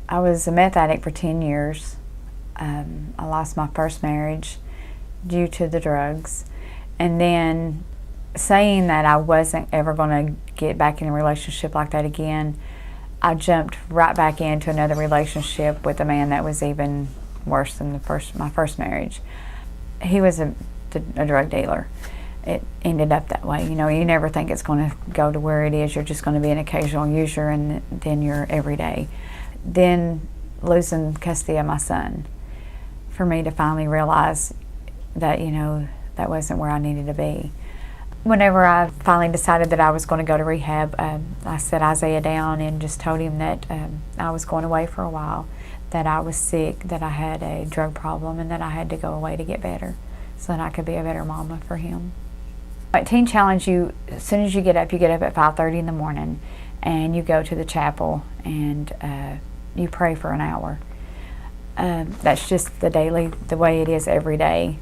I was a meth addict for 10 years. I lost my first marriage due to the drugs. And then saying that I wasn't ever going to get back in a relationship like that again, I jumped right back into another relationship with a man that was even worse than my first marriage. He was a drug dealer. It ended up that way. You know, you never think it's going to go to where it is. You're just going to be an occasional user, and then you're every day. Then losing custody of my son, for me to finally realize that, you know, that wasn't where I needed to be. Whenever I finally decided that I was going to go to rehab, I set Isaiah down and just told him that I was going away for a while, that I was sick, that I had a drug problem, and that I had to go away to get better so that I could be a better mama for him. At Teen Challenge, as soon as you get up at 5:30 in the morning, and you go to the chapel and you pray for an hour. That's just the way it is every day.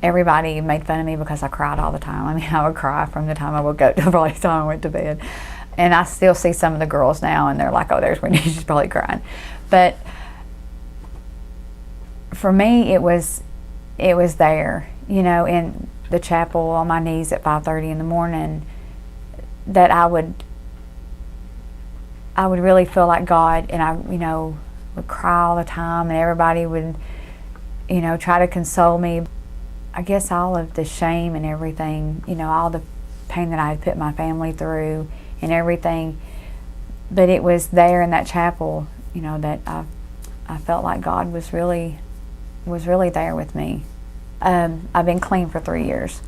Everybody made fun of me because I cried all the time. I mean, I would cry from the time I woke up to probably the time I went to bed. And I still see some of the girls now, and they're like, "Oh, there's Wendy, she's probably crying." But for me, it was there, you know, in the chapel on my knees at 5:30 in the morning, that I would really feel like God, and I, you know, would cry all the time, and everybody would, you know, try to console me. I guess all of the shame and everything, you know, all the pain that I had put my family through and everything, but it was there in that chapel, you know, that I felt like God was really there with me. I've been clean for 3 years.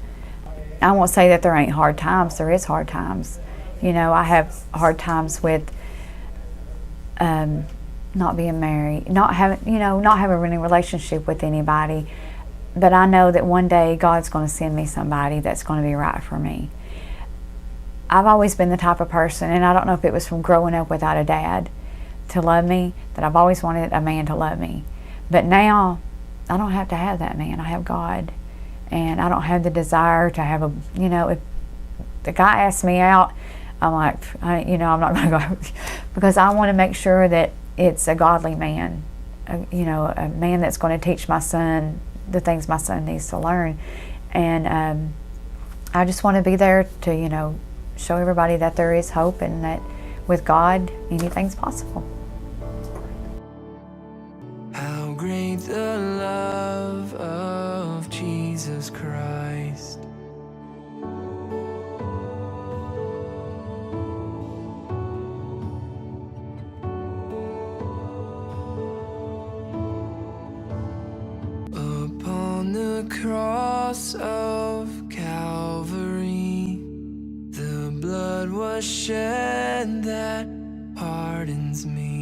I won't say that there ain't hard times. There is hard times. You know, I have hard times with not being married, not having any relationship with anybody. But I know that one day God's going to send me somebody that's going to be right for me. I've always been the type of person, and I don't know if it was from growing up without a dad to love me, that I've always wanted a man to love me. But now I don't have to have that man. I have God. And I don't have the desire to have you know, if the guy asks me out, I'm like, I'm not going to go, because I want to make sure that it's a godly man, you know, a man that's going to teach my son the things my son needs to learn. And I just want to be there to, you know, show everybody that there is hope, and that with God, anything's possible. How great the love of Jesus Christ. Upon the cross of Calvary, the blood was shed that pardons me.